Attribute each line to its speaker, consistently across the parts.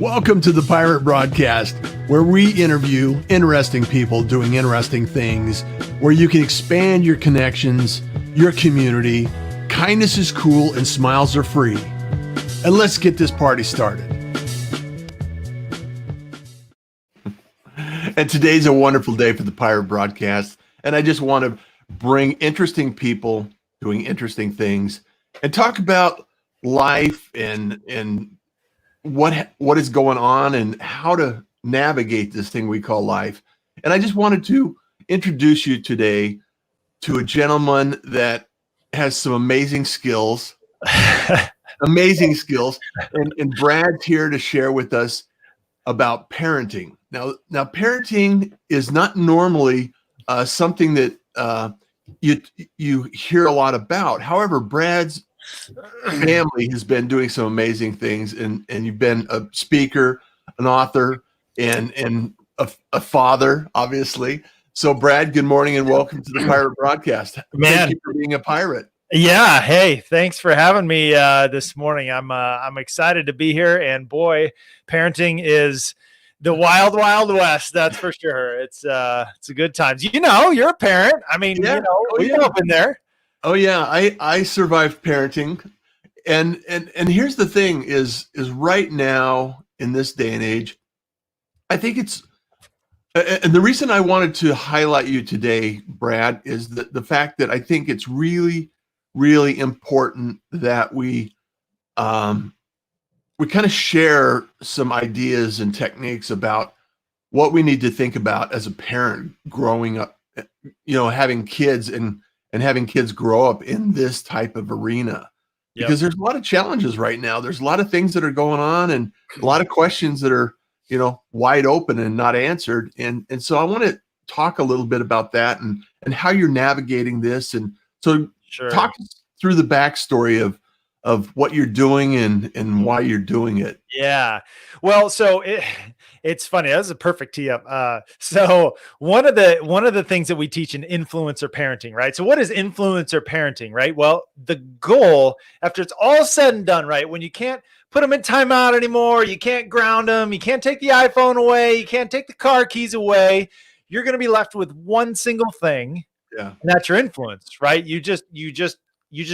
Speaker 1: Welcome to the Pirate Broadcast, where we interview interesting people doing interesting things, where you can expand your connections, your community. Kindness is cool and smiles are free. And let's get this party started. And today's a wonderful day for the Pirate Broadcast. And I just want to bring interesting people doing interesting things and talk about life and what is going on and how to navigate this thing we call life. And I just wanted to introduce you today to a gentleman that has some amazing skills, amazing skills. And Brad's here to share with us about parenting. Now parenting is not normally something that you hear a lot about. However, Brad's family has been doing some amazing things, and you've been a speaker, an author, and a father, obviously. So, Brad, good morning and welcome to the Pirate Broadcast.
Speaker 2: Man.
Speaker 1: Thank you for being a pirate.
Speaker 2: Yeah. Hey, thanks for having me this morning. I'm excited to be here, and boy, parenting is the wild, wild west. That's for sure. It's a good times. You know, you're a parent. I mean,
Speaker 1: Yeah.
Speaker 2: We've all been there.
Speaker 1: Oh yeah, I survived parenting, and here's the thing: is right now in this day and age, I think it's, and the reason I wanted to highlight you today, Brad, is the fact that I think it's really, really important that we kind of share some ideas and techniques about what we need to think about as a parent growing up, having kids and having kids grow up in this type of arena.
Speaker 2: Yep.
Speaker 1: Because there's a lot of challenges right now. There's a lot of things that are going on and a lot of questions that are, wide open and not answered. And so I want to talk a little bit about that and how you're navigating this. And so
Speaker 2: Sure.
Speaker 1: Talk through the backstory of what you're doing and why you're doing it.
Speaker 2: Yeah. Well, so it's funny. That was a perfect tee up. So one of the things that we teach in influencer parenting, right? So what is influencer parenting, right? Well, the goal after it's all said and done, right? When you can't put them in timeout anymore, you can't ground them, you can't take the iPhone away, you can't take the car keys away, you're going to be left with one single thing.
Speaker 1: Yeah.
Speaker 2: And that's your influence, right? You just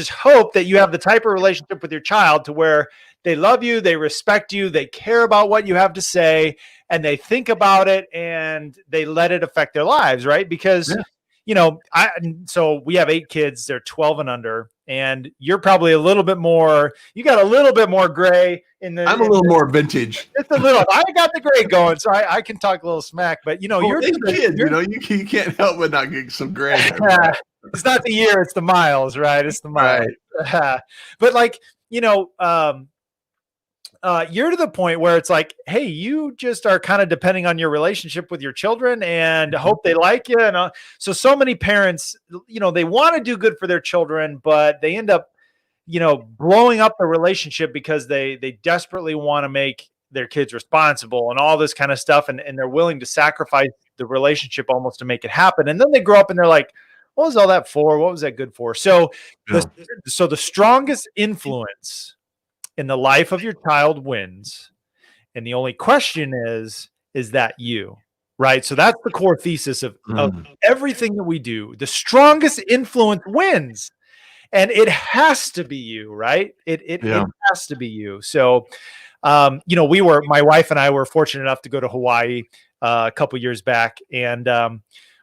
Speaker 2: hope that you have the type of relationship with your child to where they love you, they respect you, they care about what you have to say, and they think about it and they let it affect their lives, right? Because, so we have 8 kids, they're 12 and under, and you're probably you got a little bit more gray in the.
Speaker 1: I'm a little more vintage.
Speaker 2: It's a little, I got the gray going, so I can talk a little smack, but you're
Speaker 1: a kid, you can't help but not get some gray.
Speaker 2: It's not the year, it's the miles, right? It's the miles. Right. But you're to the point where it's like, hey, you just are kind of depending on your relationship with your children and hope they like you. And so many parents, they want to do good for their children, but they end up, blowing up the relationship because they desperately want to make their kids responsible and all this kind of stuff. And they're willing to sacrifice the relationship almost to make it happen. And then they grow up and they're like, what was all that for? What was that good for? So, the strongest influence in the life of your child wins. And the only question is that you, right? So that's the core thesis of everything that we do. The strongest influence wins. And it has to be you, right? It has to be you. So, my wife and I were fortunate enough to go to Hawaii a couple years back. And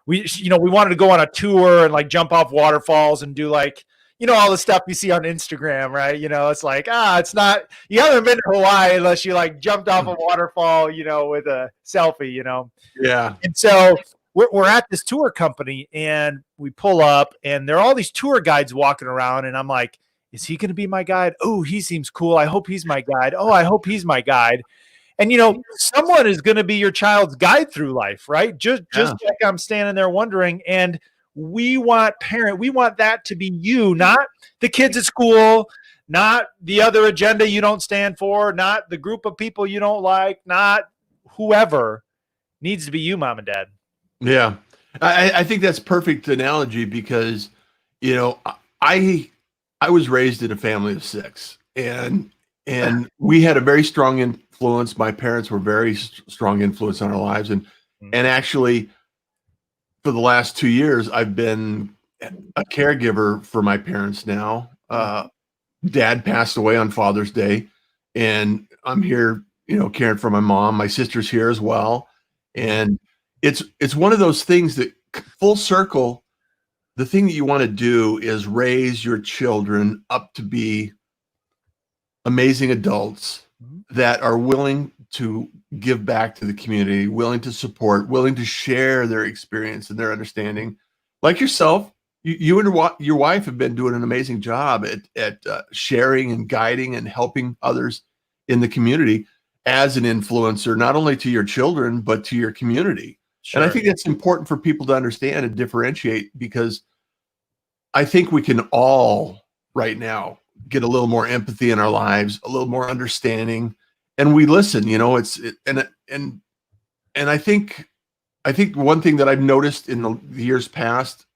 Speaker 2: we wanted to go on a tour and jump off waterfalls and do all the stuff you see on Instagram, right? It's like, it's not, you haven't been to Hawaii unless you jumped off a waterfall, with a selfie,
Speaker 1: Yeah.
Speaker 2: And so we're at this tour company and we pull up and there are all these tour guides walking around and I'm like, is he going to be my guide? Oh, he seems cool. I hope he's my guide. Oh, I hope he's my guide. And, someone is going to be your child's guide through life, right? Just like I'm standing there wondering. And we want that to be you, not the kids at school, not the other agenda you don't stand for, not the group of people you don't like, not whoever. Needs to be you, mom and dad.
Speaker 1: Yeah. I think that's perfect analogy because, I was raised in a family of 6 and and we had a very strong influence. My parents were very strong influence on our lives, and actually, for the last 2 years, I've been a caregiver for my parents now. Dad passed away on Father's Day, and I'm here, caring for my mom. My sister's here as well, and it's one of those things that, full circle, the thing that you want to do is raise your children up to be amazing adults that are willing to give back to the community, willing to support, willing to share their experience and their understanding. Like yourself, you and your wife have been doing an amazing job at sharing and guiding and helping others in the community as an influencer, not only to your children, but to your community. Sure. And I think that's important for people to understand and differentiate, because I think we can all right now get a little more empathy in our lives, a little more understanding, and we listen. And I think one thing that I've noticed in the years past,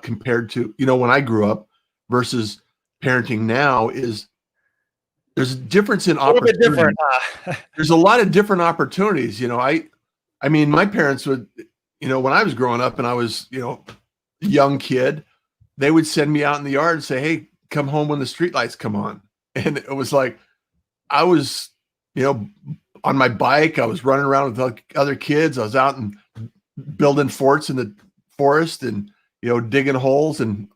Speaker 1: compared to when I grew up versus parenting now, is there's a difference in opportunity. A little bit different. There's a lot of different opportunities. I mean, my parents would, when I was growing up and I was, a young kid, they would send me out in the yard and say, "Hey, come home when the streetlights come on." And it was like, I was, on my bike, I was running around with other kids. I was out and building forts in the forest and, digging holes and,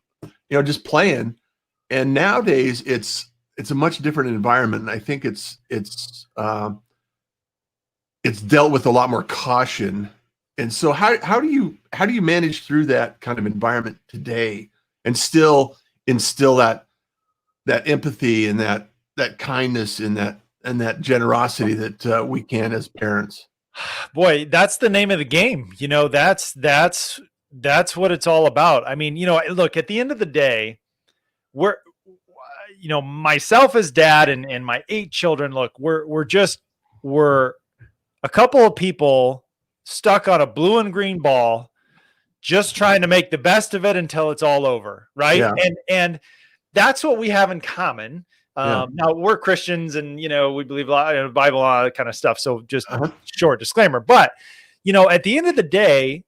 Speaker 1: just playing. And nowadays it's a much different environment. And I think it's dealt with a lot more caution. And so how do you manage through that kind of environment today and still instill that empathy and that kindness and that generosity that we can as parents?
Speaker 2: Boy, that's the name of the game. That's what it's all about. I mean, look, at the end of the day, we're, myself as dad and my 8 children, look, we're a couple of people stuck on a blue and green ball, just trying to make the best of it until it's all over. Right. Yeah. And that's what we have in common. Now we're Christians and, we believe a lot in the Bible, all that kind of stuff. So just short disclaimer, but at the end of the day,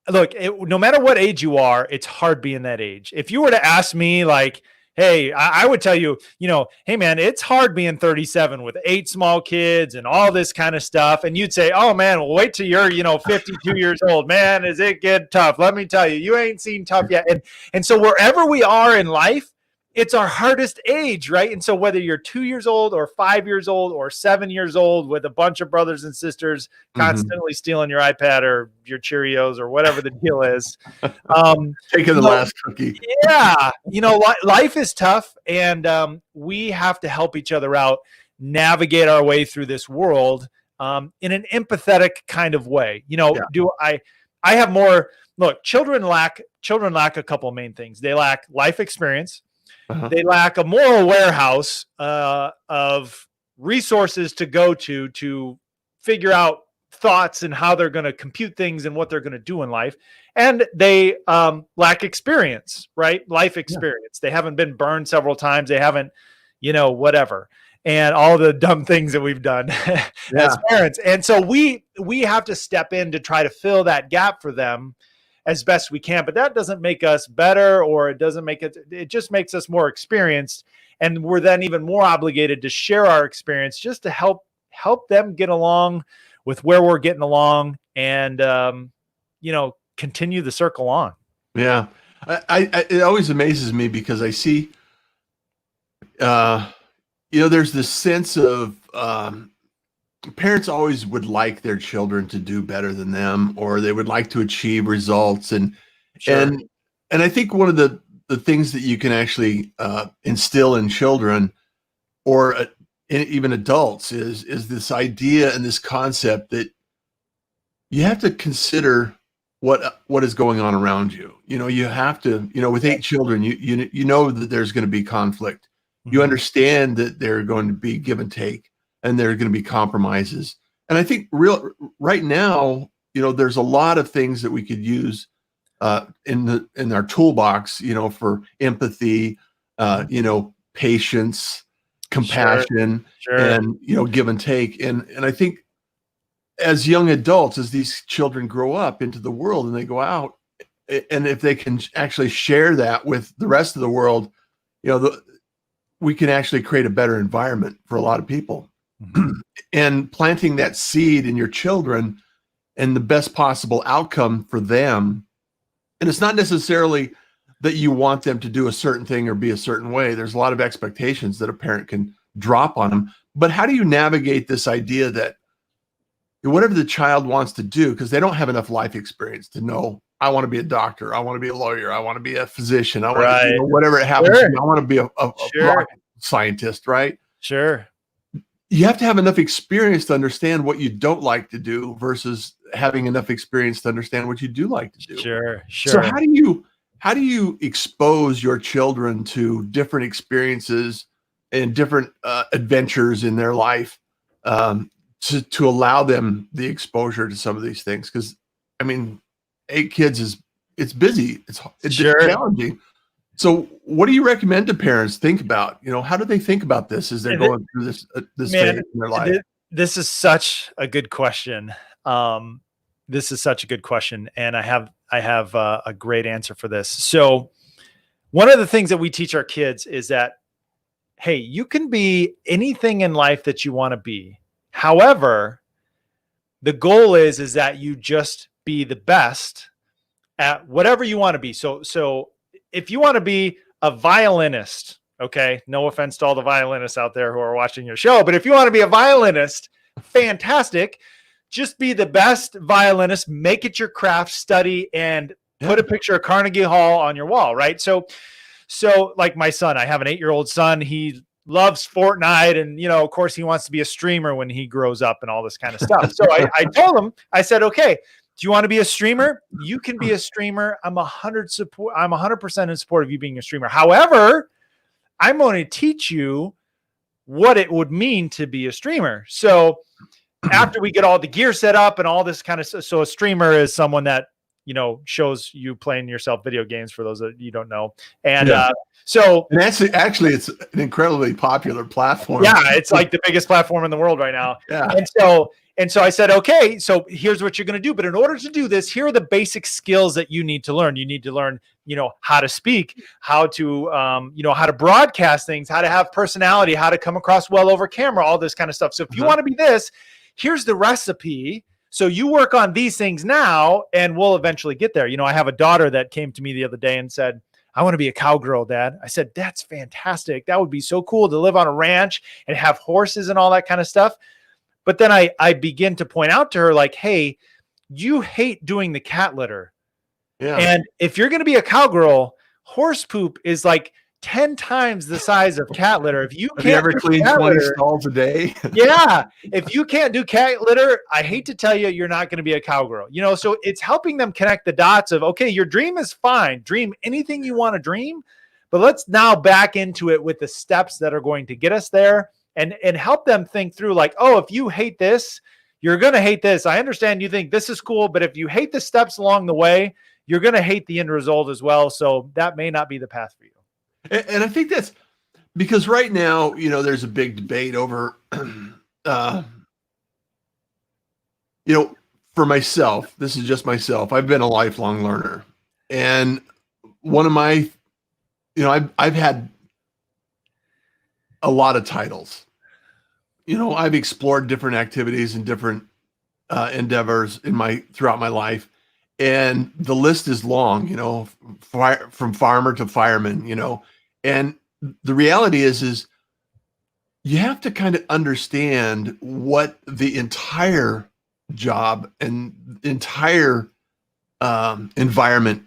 Speaker 2: look, no matter what age you are, it's hard being that age. If you were to ask me, like, hey, I would tell you, hey man, it's hard being 37 with 8 small kids and all this kind of stuff. And you'd say, oh man, well, wait till you're, 52 years old, man, is it get tough? Let me tell you, you ain't seen tough yet. And so wherever we are in life, it's our hardest age, right? And so whether you're 2 years old or 5 years old or 7 years old with a bunch of brothers and sisters constantly stealing your iPad or your Cheerios or whatever the deal is.
Speaker 1: Taking the last cookie.
Speaker 2: Yeah. Life is tough, and we have to help each other out, navigate our way through this world in an empathetic kind of way. I have more, look, children lack a couple of main things. They lack life experience. They lack a moral warehouse of resources to go to figure out thoughts and how they're going to compute things and what they're going to do in life. And they lack experience, right? Life experience. They haven't been burned several times. They haven't, whatever. And all the dumb things that we've done as parents. And so we have to step in to try to fill that gap for them as best we can, but that doesn't make us better, or it just makes us more experienced. And we're then even more obligated to share our experience just to help them get along with where we're getting along and, continue the circle on.
Speaker 1: Yeah. It always amazes me because I see, there's this sense of, parents always would like their children to do better than them, or they would like to achieve results. And I think one of the things that you can actually instill in children or even adults is this idea and this concept that you have to consider what is going on around you. You have to, with 8 children, you know that there's going to be conflict. You understand that they're going to be give and take, and there are going to be compromises. And I think right now, there's a lot of things that we could use in our toolbox, for empathy, patience, compassion,
Speaker 2: Sure.
Speaker 1: and give and take. And I think as young adults, as these children grow up into the world and they go out, and if they can actually share that with the rest of the world, we can actually create a better environment for a lot of people.
Speaker 2: Mhm.
Speaker 1: And planting that seed in your children and the best possible outcome for them. And it's not necessarily that you want them to do a certain thing or be a certain way. There's a lot of expectations that a parent can drop on them. But how do you navigate this idea that whatever the child wants to do, because they don't have enough life experience to know, I want to be a doctor, I want to be a lawyer, I want to be a physician, I want to, whatever it happens to be, I want to be a rocket scientist, right?
Speaker 2: Sure.
Speaker 1: You have to have enough experience to understand what you don't like to do versus having enough experience to understand what you do like to do.
Speaker 2: Sure.
Speaker 1: So how do you expose your children to different experiences and different adventures in their life to allow them the exposure to some of these things? Because 8 kids it's busy, it's challenging. So what do you recommend to parents think about? How do they think about this as they're going through this phase in their life?
Speaker 2: This is such a good question. This is such a good question. And I have a great answer for this. So one of the things that we teach our kids is that, hey, you can be anything in life that you want to be. However, the goal is that you just be the best at whatever you want to be. So if you want to be a violinist, okay, no offense to all the violinists out there who are watching your show, but if you want to be a violinist, fantastic. Just be the best violinist, make it your craft, study, and put a picture of Carnegie Hall on your wall, right? So like my son, I have an 8-year-old son. He loves Fortnite, and of course he wants to be a streamer when he grows up and all this kind of stuff. So I told him, I said, okay, do you want to be a streamer? You can be a streamer. I'm 100% in support of you being a streamer. However, I'm going to teach you what it would mean to be a streamer. So after we get all the gear set up and all this kind of stuff, so a streamer is someone that shows you playing yourself video games, for those that you don't know. And
Speaker 1: actually it's an incredibly popular platform.
Speaker 2: Yeah, it's like the biggest platform in the world right now.
Speaker 1: Yeah.
Speaker 2: And so I said, okay, so here's what you're going to do. But in order to do this, here are the basic skills that you need to learn. You need to learn, how to speak, how to, how to broadcast things, how to have personality, how to come across well over camera, all this kind of stuff. So if you want to be this, here's the recipe. So you work on these things now, and we'll eventually get there. I have a daughter that came to me the other day and said, I want to be a cowgirl, Dad. I said, that's fantastic. That would be so cool to live on a ranch and have horses and all that kind of stuff. But then I begin to point out to her, like, hey, you hate doing the cat litter. Yeah. And if you're going to be a cowgirl, horse poop is like 10 times the size of cat litter. If you
Speaker 1: Have you ever cleaned 20 stalls a day?
Speaker 2: Yeah. If you can't do cat litter, I hate to tell you, you're not going to be a cowgirl. So it's helping them connect the dots of, okay, your dream is fine. Dream anything you want to dream, but let's now back into it with the steps that are going to get us there, and help them think through, like, oh, if you hate this, you're going to hate this. I understand you think this is cool, but if you hate the steps along the way, you're going to hate the end result as well. So that may not be the path for you.
Speaker 1: And I think that's because right now, there's a big debate over, for myself, this is just myself. I've been a lifelong learner, and one of my, I've had a lot of titles. I've explored different activities and different endeavors throughout my life, and the list is long. From farmer to fireman. And the reality is you have to kind of understand what the entire job and entire environment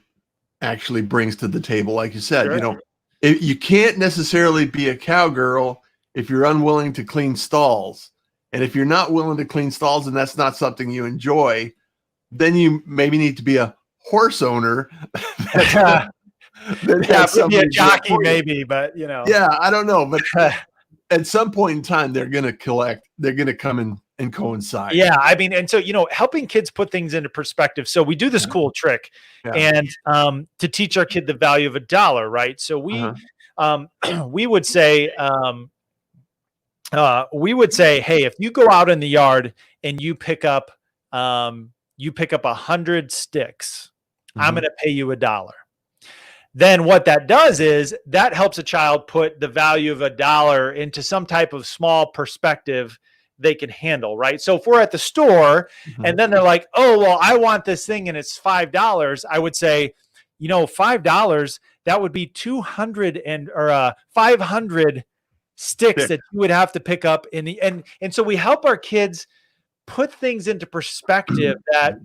Speaker 1: actually brings to the table. Like you said,
Speaker 2: Sure.
Speaker 1: You can't necessarily be a cowgirl if you're unwilling to clean stalls. And if you're not willing to clean stalls and that's not something you enjoy, then you maybe need to be a horse owner.
Speaker 2: Yeah, be a jockey maybe, but
Speaker 1: Yeah, I don't know. But at some point in time, they're going to come and coincide.
Speaker 2: Yeah. And so, helping kids put things into perspective. So we do this cool trick and to teach our kid the value of $1, right? So we would say, hey, if you go out in the yard and you pick up 100 sticks, I'm going to pay you $1. Then what that does is that helps a child put the value of $1 into some type of small perspective they can handle, right? So if we're at the store and then they're like, oh, well, I want this thing and it's $5, I would say, $5, that would be 500 sticks that you would have to pick up in the end. And so we help our kids put things into perspective that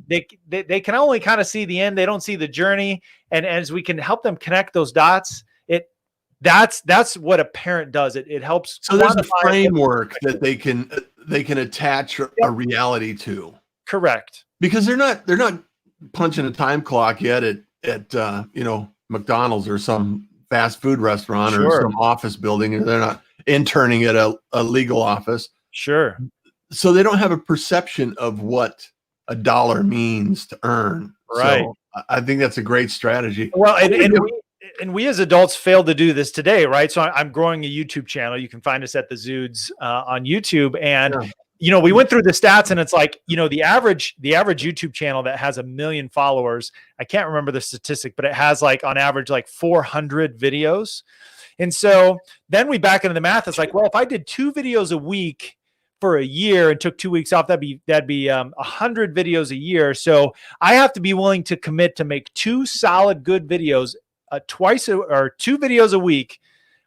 Speaker 2: they can only kind of see the end. They don't see the journey. And as we can help them connect those dots, that's what a parent does. It helps.
Speaker 1: So there's a framework that they can attach a reality to.
Speaker 2: Correct.
Speaker 1: Because they're not punching a time clock yet at McDonald's or some fast food restaurant or some office building, or they're not interning at a legal office.
Speaker 2: Sure.
Speaker 1: So they don't have a perception of what $1 means to earn.
Speaker 2: Right.
Speaker 1: So I think that's a great strategy.
Speaker 2: Well, and we as adults fail to do this today, right? So I'm growing a YouTube channel. You can find us at the Zudes on YouTube. And, we went through the stats and it's like, the average YouTube channel that has 1 million followers, I can't remember the statistic, but it has on average, 400 videos. And so then we back into the math. It's like, well, if I did 2 videos a week for a year and took 2 weeks off, that'd be 100 videos a year. So I have to be willing to commit to make 2 solid, good videos or 2 videos a week,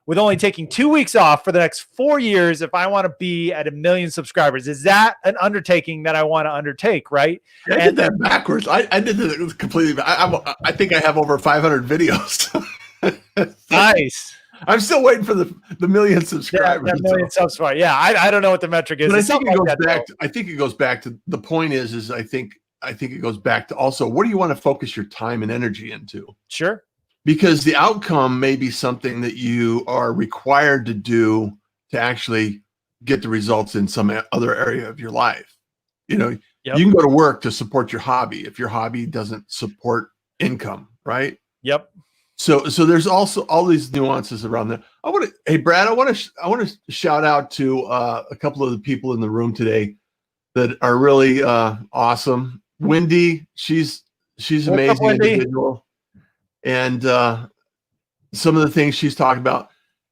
Speaker 2: with only taking 2 weeks off for the next 4 years if I want to be at 1 million subscribers. Is that an undertaking that I want to undertake, right?
Speaker 1: I did that backwards. I did it completely. I think I have over 500 videos.
Speaker 2: Nice.
Speaker 1: I'm still waiting for the 1 million subscribers.
Speaker 2: That 1 million subscribers. Yeah, I don't know what the metric is.
Speaker 1: But I think it goes back to the point is I think it goes back to also, what do you want to focus your time and energy into?
Speaker 2: Sure. Because
Speaker 1: the outcome may be something that you are required to do to actually get the results in some other area of your life. You can go to work to support your hobby if your hobby doesn't support income, right?
Speaker 2: Yep.
Speaker 1: So there's also all these nuances around that. Hey Brad, I want to shout out to a couple of the people in the room today that are really awesome. Wendy, she's amazing individual. And some of the things she's talking about,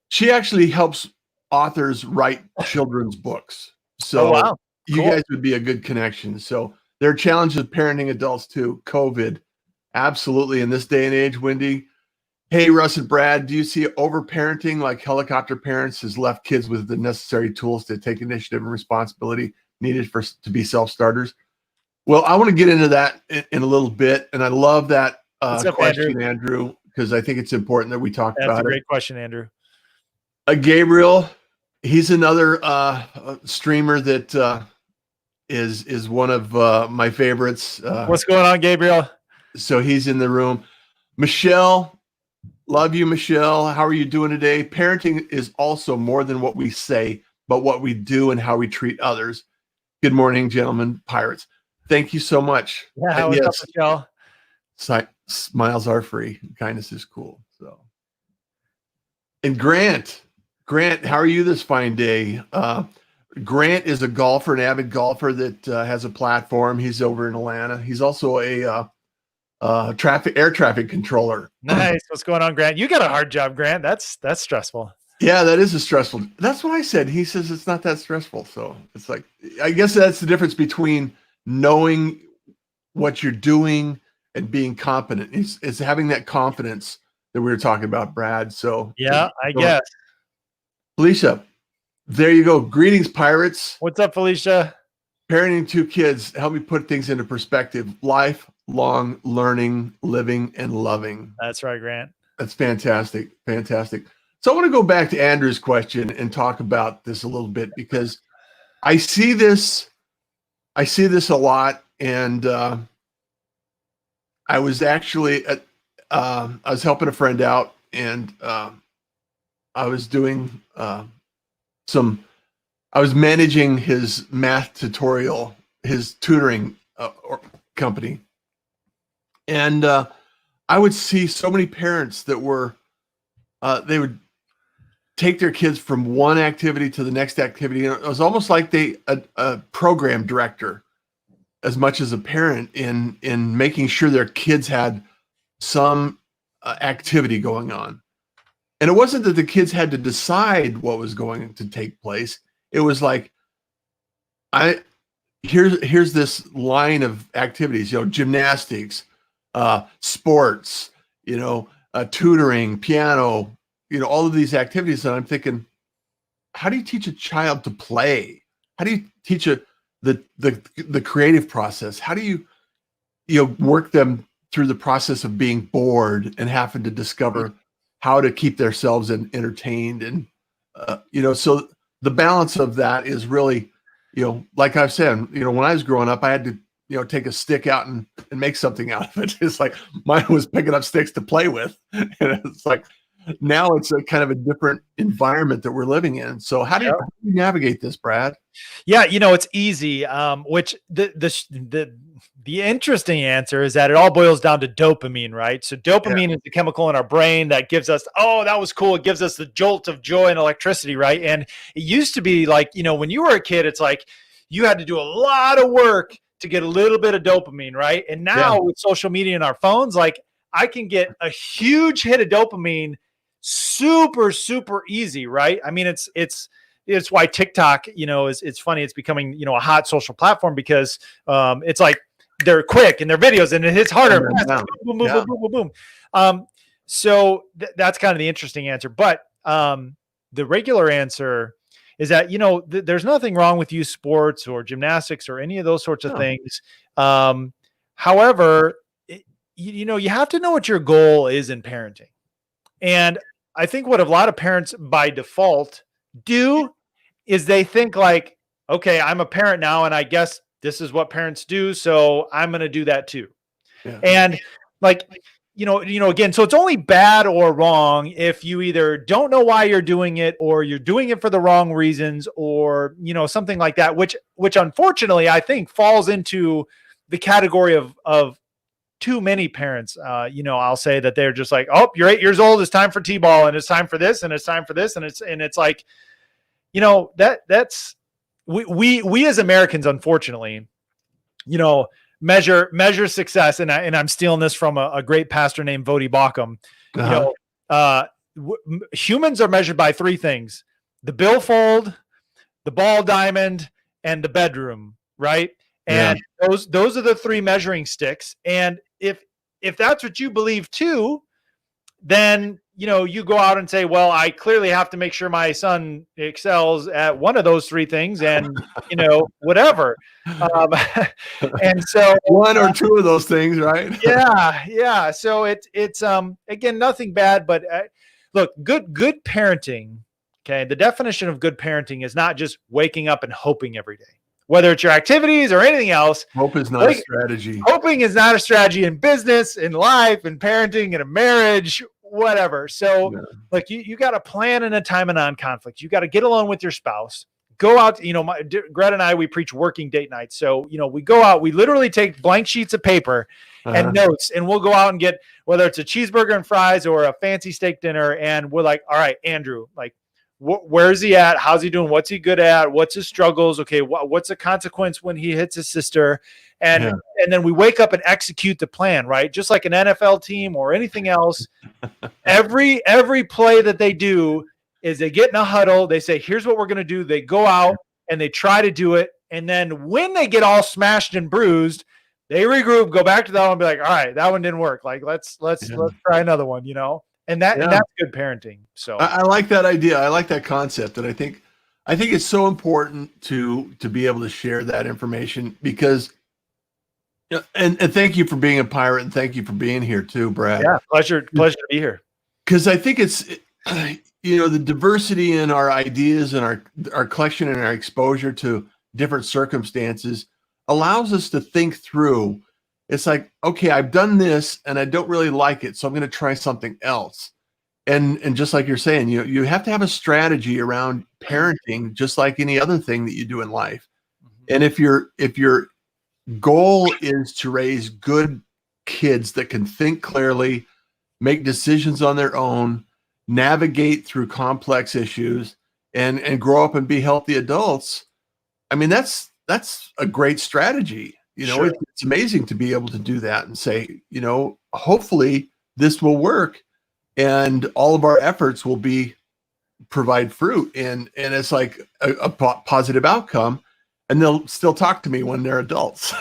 Speaker 1: she actually helps authors write children's books. So you guys would be a good connection. So there are challenges of parenting adults too. COVID, absolutely. In this day and age, Wendy. Hey, Russ and Brad, do you see overparenting like helicopter parents has left kids with the necessary tools to take initiative and responsibility needed to be self-starters? Well, I want to get into that in a little bit. And I love that question, Andrew, because I think it's important that we talk about it.
Speaker 2: That's a great question, Andrew.
Speaker 1: Gabriel, he's another streamer that is one of my favorites.
Speaker 2: What's going on, Gabriel?
Speaker 1: So he's in the room. Michelle, love you, Michelle. How are you doing today? Parenting is also more than what we say, but what we do and how we treat others. Good morning, gentlemen, pirates. Thank you so much.
Speaker 2: Yeah, what's up, Michelle?
Speaker 1: Smiles are free. Kindness is cool. So, and Grant, how are you this fine day? Grant is a golfer, an avid golfer that has a platform. He's over in Atlanta. He's also a air traffic controller.
Speaker 2: Nice. What's going on, Grant? You got a hard job, Grant. That's stressful.
Speaker 1: Yeah, that is stressful. That's what I said. He says it's not that stressful. So it's like, I guess that's the difference between knowing what you're doing and being competent. It's having that confidence that we were talking about, Brad. So
Speaker 2: yeah, I guess.
Speaker 1: Felicia, there you go. Greetings, pirates.
Speaker 2: What's up, Felicia?
Speaker 1: Parenting 2 kids, help me put things into perspective. Lifelong learning, living, and loving.
Speaker 2: That's right, Grant.
Speaker 1: That's fantastic. Fantastic. So I want to go back to Andrew's question and talk about this a little bit, because I see this a lot. And I was actually I was helping a friend out, and I was doing I was managing his math tutorial, his tutoring company. And I would see so many parents that were, they would take their kids from one activity to the next activity. And it was almost like a program director as much as a parent in making sure their kids had some activity going on. And it wasn't that the kids had to decide what was going to take place. It was like, here's this line of activities, gymnastics, sports, tutoring, piano, all of these activities. And I'm thinking, how do you teach a child to play? How do you teach the creative process? How do you work them through the process of being bored and having to discover how to keep themselves entertained? And, so the balance of that is really, like I've said, when I was growing up, I had to, take a stick out and make something out of it. It's like mine was picking up sticks to play with. And it's like, now it's a kind of a different environment that we're living in. So how do you navigate this, Brad?
Speaker 2: Yeah, it's easy. Which the interesting answer is that it all boils down to dopamine, right? So dopamine is the chemical in our brain that gives us, oh, that was cool. It gives us the jolt of joy and electricity, right? And it used to be like, when you were a kid, it's like you had to do a lot of work to get a little bit of dopamine, right? And now with social media and our phones, like I can get a huge hit of dopamine super, super easy, right? I mean, it's why TikTok, it's funny. It's becoming, a hot social platform because it's like they're quick and their videos and it hits harder. Boom, boom, boom, boom, boom, boom. So that's kind of the interesting answer. But the regular answer is that, there's nothing wrong with youth sports or gymnastics or any of those sorts of things. However, you have to know what your goal is in parenting. And I think what a lot of parents by default do is they think like, okay, I'm a parent now, and I guess this is what parents do, so I'm going to do that too. Yeah. And like, again, so it's only bad or wrong if you either don't know why you're doing it, or you're doing it for the wrong reasons, or, something like that, which unfortunately I think falls into the category of too many parents. I'll say that they're just like, oh, you're 8 years old. It's time for T-ball, and it's time for this, and it's time for this. And it's like, that's we as Americans, unfortunately, measure success. And I'm stealing this from a great pastor named Vodi Bakum. Humans are measured by three things: the billfold, the ball diamond, and the bedroom. Right. And those are the three measuring sticks. And if that's what you believe too, then, you go out and say, well, I clearly have to make sure my son excels at one of those three things and, whatever. And so
Speaker 1: one or two of those things, right?
Speaker 2: Yeah. So it's again, nothing bad, but look, good parenting. Okay. The definition of good parenting is not just waking up and hoping every day. Whether it's your activities or anything else.
Speaker 1: Hope is not a strategy.
Speaker 2: Hoping is not a strategy in business, in life, in parenting, in a marriage, whatever. So like you got a plan and a time and non-conflict. You got to get along with your spouse. Go out, Greta and I, we preach working date nights. So, we go out, we literally take blank sheets of paper and notes, and we'll go out and get, whether it's a cheeseburger and fries or a fancy steak dinner. And we're like, all right, Andrew, like, where is he at? How's he doing? What's he good at? What's his struggles? Okay. What's the consequence when he hits his sister? And then we wake up and execute the plan, right? Just like an NFL team or anything else. Every play that they do is they get in a huddle. They say, here's what we're going to do. They go out and they try to do it. And then when they get all smashed and bruised, they regroup, go back to that one and be like, all right, that one didn't work. Like, let's try another one, And that's good parenting. So
Speaker 1: I like that idea. I like that concept. And I think it's so important to be able to share that information because, and thank you for being a pirate, and thank you for being here too, Brad.
Speaker 2: Yeah, pleasure to be here.
Speaker 1: Because I think it's, the diversity in our ideas and our collection and our exposure to different circumstances allows us to think through. It's like, okay, I've done this and I don't really like it, so I'm going to try something else. And just like you're saying, you have to have a strategy around parenting, just like any other thing that you do in life. And if your goal is to raise good kids that can think clearly, make decisions on their own, navigate through complex issues and grow up and be healthy adults. I mean, that's a great strategy.
Speaker 2: Sure.
Speaker 1: It's amazing to be able to do that and say, hopefully this will work and all of our efforts will provide fruit. And it's like a positive outcome, and they'll still talk to me when they're adults.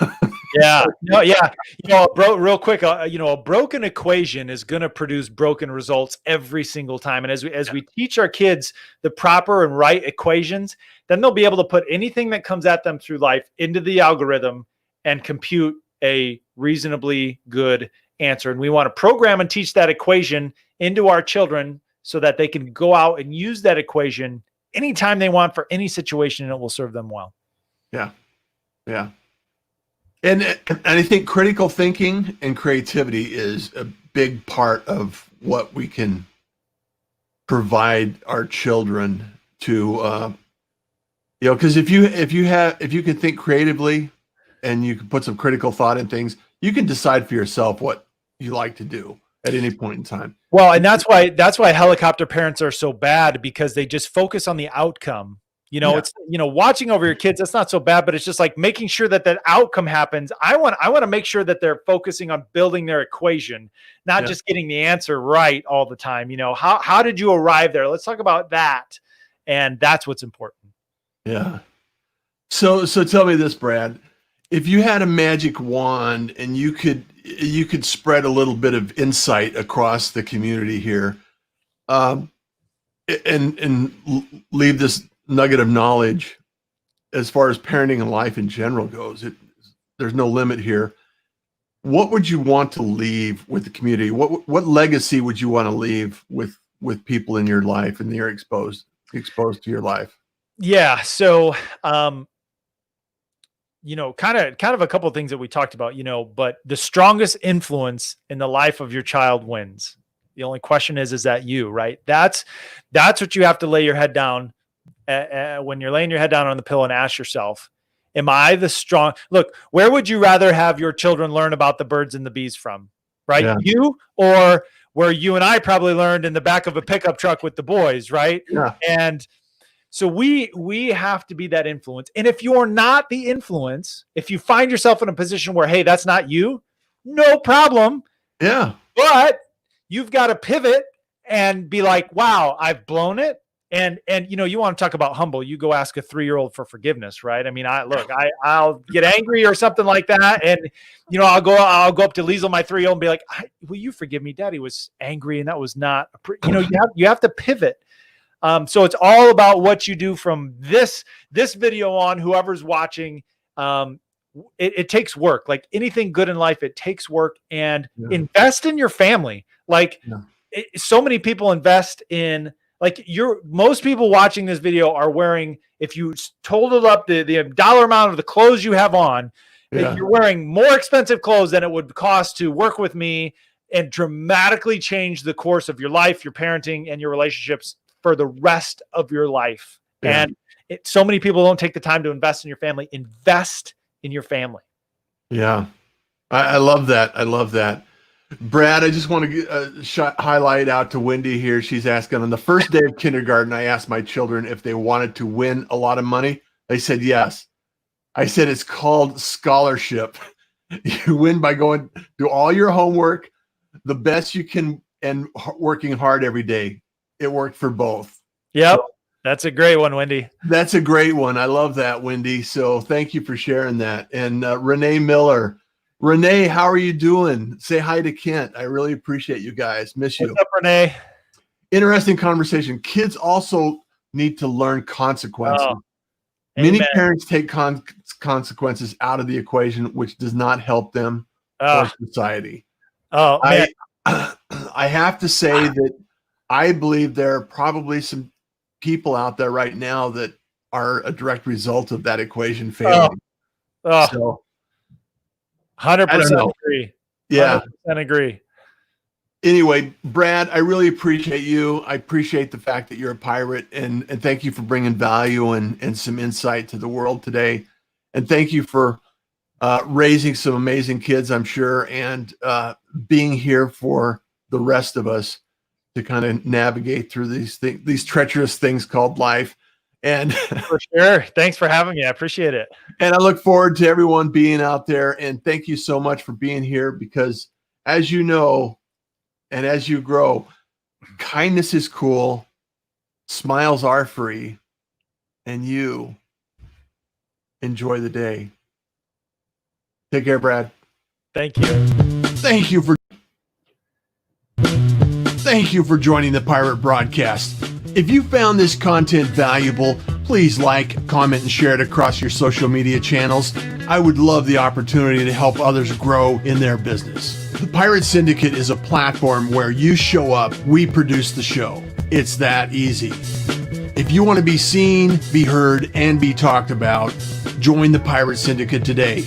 Speaker 2: Yeah. No, yeah. Real quick, a broken equation is going to produce broken results every single time. And as we teach our kids the proper and right equations, then they'll be able to put anything that comes at them through life into the algorithm and compute a reasonably good answer. And we want to program and teach that equation into our children so that they can go out and use that equation anytime they want for any situation, and it will serve them well.
Speaker 1: Yeah. Yeah. And I think critical thinking and creativity is a big part of what we can provide our children to, because if you can think creatively and you can put some critical thought in things, you can decide for yourself what you like to do at any point in time.
Speaker 2: Well, and that's why helicopter parents are so bad, because they just focus on the outcome. It's, watching over your kids, that's not so bad, but it's just like making sure that that outcome happens. I want to make sure that they're focusing on building their equation, not just getting the answer right all the time. How did you arrive there? Let's talk about that. And that's what's important.
Speaker 1: Yeah. So tell me this, Brad, if you had a magic wand and you could spread a little bit of insight across the community here, and leave this nugget of knowledge as far as parenting and life in general goes, there's no limit here. What would you want to leave with the community? What legacy would you want to leave with people in your life and they're exposed to your life?
Speaker 2: Yeah. So, kind of a couple of things that we talked about, but the strongest influence in the life of your child wins. The only question is that you, right? That's what you have to lay your head down when you're laying your head down on the pillow and ask yourself, am I the strong? Look, where would you rather have your children learn about the birds and the bees from, right? Yeah. You, or where you and I probably learned in the back of a pickup truck with the boys, right?
Speaker 1: Yeah.
Speaker 2: And so we have to be that influence. And if you're not the influence, if you find yourself in a position where, hey, that's not you, no problem.
Speaker 1: Yeah.
Speaker 2: But you've got to pivot and be like, wow, I've blown it. And you want to talk about humble, you go ask a 3-year-old for forgiveness, right? I mean, I'll get angry or something like that. And, I'll go up to Liesel, my 3-year-old, and be like, will you forgive me? Daddy was angry. And that was not, you have to pivot. So it's all about what you do from this video on, whoever's watching. It takes work. Like anything good in life, it takes work, and invest in your family. Like so many people invest in, like most people watching this video are wearing, if you totaled up the dollar amount of the clothes you have on, you're wearing more expensive clothes than it would cost to work with me and dramatically change the course of your life, your parenting, and your relationships for the rest of your life. Yeah. And so many people don't take the time to invest in your family. Invest in your family.
Speaker 1: Yeah. I love that. I love that. Brad, I just want to highlight out to Wendy here. She's asking, on the first day of kindergarten, I asked my children if they wanted to win a lot of money. They said yes. I said, it's called scholarship. You win by going through all your homework, the best you can, and working hard every day. It worked for both.
Speaker 2: Yep. So, that's a great one, Wendy.
Speaker 1: That's a great one. I love that, Wendy. So thank you for sharing that. And Renee Miller. Renee, how are you doing? Say hi to Kent. I really appreciate you guys. Miss you.
Speaker 2: What's up, Renee?
Speaker 1: Interesting conversation. Kids also need to learn consequences.
Speaker 2: Oh,
Speaker 1: many parents take consequences out of the equation, which does not help them or society.
Speaker 2: Oh, man.
Speaker 1: I have to say that I believe there are probably some people out there right now that are a direct result of that equation failing. So,
Speaker 2: 100% agree.
Speaker 1: Yeah.
Speaker 2: 100% agree.
Speaker 1: Anyway, Brad, I really appreciate you. I appreciate the fact that you're a pirate, and thank you for bringing value and some insight to the world today. And thank you for raising some amazing kids, I'm sure, and being here for the rest of us. to kind of navigate through these treacherous things called life. And
Speaker 2: for sure. Thanks for having me. I appreciate it.
Speaker 1: And I look forward to everyone being out there. And thank you so much for being here, because as you know, and as you grow, kindness is cool. Smiles are free. And you enjoy the day. Take care, Brad.
Speaker 2: Thank you.
Speaker 1: Thank you for joining the Pirate Broadcast. If you found this content valuable, please like, comment, and share it across your social media channels. I would love the opportunity to help others grow in their business. The Pirate Syndicate is a platform where you show up, we produce the show. It's that easy. If you want to be seen, be heard, and be talked about, join the Pirate Syndicate today.